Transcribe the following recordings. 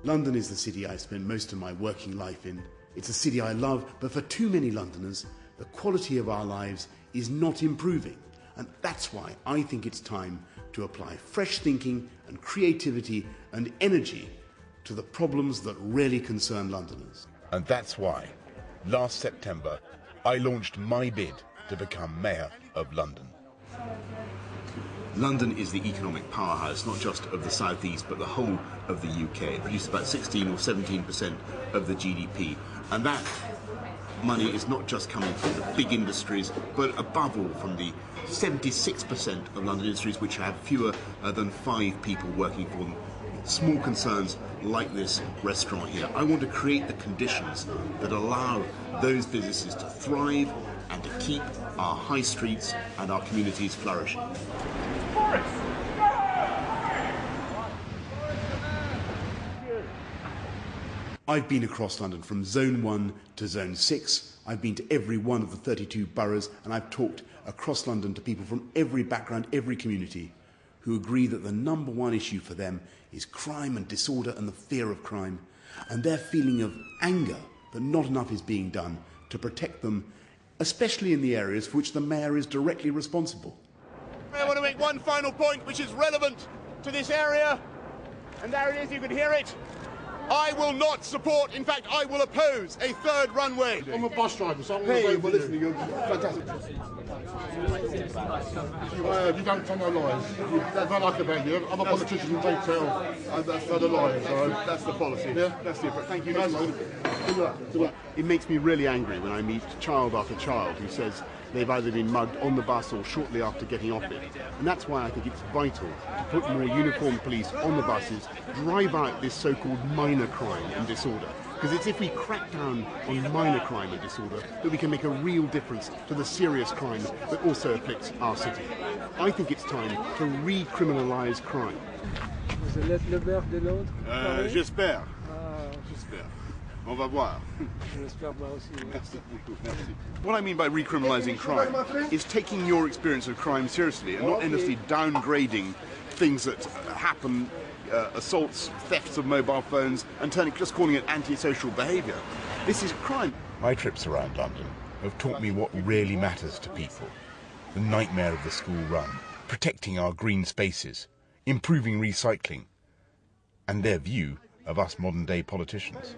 London is the city I spend most of my working life in. It's a city I love, but for too many Londoners, the quality of our lives is not improving. And that's why I think it's time to apply fresh thinking and creativity and energy to the problems that really concern Londoners. And that's why, last September, I launched my bid to become Mayor of London. London is the economic powerhouse, not just of the South East, but the whole of the UK. It produces about 16 or 17% of the GDP. And that money is not just coming from the big industries, but above all from the 76% of London industries which have fewer than 5 people working for them. Small concerns like this restaurant here. I want to create the conditions that allow those businesses to thrive and to keep our high streets and our communities flourishing. Boris! I've been across London from Zone 1 to Zone 6. I've been to every one of the 32 boroughs, and I've talked across London to people from every background, every community, who agree that the number one issue for them is crime and disorder and the fear of crime, and their feeling of anger that not enough is being done to protect them, especially in the areas for which the mayor is directly responsible. I want to make one final point which is relevant to this area, and there it is, you can hear it. I will not support, in fact I will oppose a third runway. I'm a bus driver, so I'm going to vote for you. Fantastic. You don't tell no lies. That's what I like about you. Other politicians will take tell that's the lies, so That's the policy. yeah. That's the approach. Thank you. It makes me really angry when I meet child after child who says they've either been mugged on the bus or shortly after getting off it. And that's why I think it's vital to put more uniformed police on the buses, drive out this so-called minor crime and disorder. Because it's if we crack down on minor crime and disorder that we can make a real difference to the serious crime that also afflicts our city. I think it's time to recriminalise crime. Vous allez être le maire de Londres? J'espère. J'espère. On va voir. J'espère moi aussi. Merci beaucoup. Merci. What I mean by recriminalising crime is taking your experience of crime seriously and not endlessly downgrading things that happen, assaults, thefts of mobile phones, and just calling it antisocial behaviour. This is crime. My trips around London have taught me what really matters to people. The nightmare of the school run, protecting our green spaces, improving recycling, and their view of us modern-day politicians.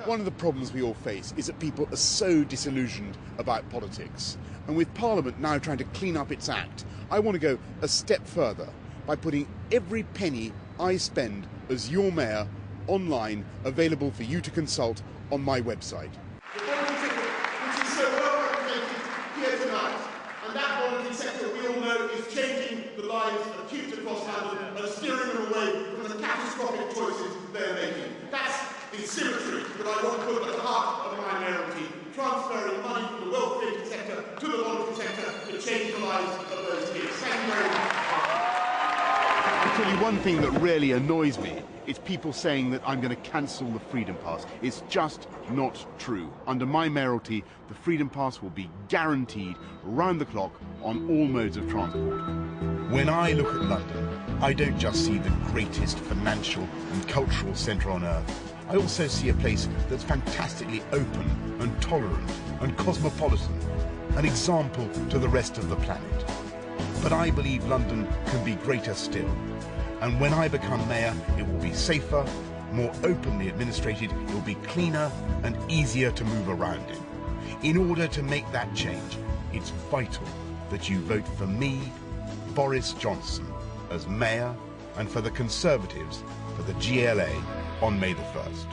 One of the problems we all face is that people are so disillusioned about politics. And with Parliament now trying to clean up its act, I want to go a step further by putting every penny I spend as your mayor online, available for you to consult on my website. The voluntary sector, which is so well represented here tonight, and that voluntary sector we all know is changing the lives of kids across London and steering them away from the catastrophic choices they're making. That's the symmetry that I want to put at the heart of my mayoralty, transferring money from the well-created sector to the voluntary sector to change the lives of those kids. Thank you very much. I'll tell you one thing that really annoys me. It's people saying that I'm going to cancel the Freedom Pass. It's just not true. Under my mayoralty, the Freedom Pass will be guaranteed round the clock on all modes of transport. When I look at London, I don't just see the greatest financial and cultural centre on earth. I also see a place that's fantastically open and tolerant and cosmopolitan, an example to the rest of the planet. But I believe London can be greater still. And when I become mayor, it will be safer, more openly administrated, it will be cleaner and easier to move around in. In order to make that change, it's vital that you vote for me, Boris Johnson, as mayor, and for the Conservatives for the GLA on May the 1st.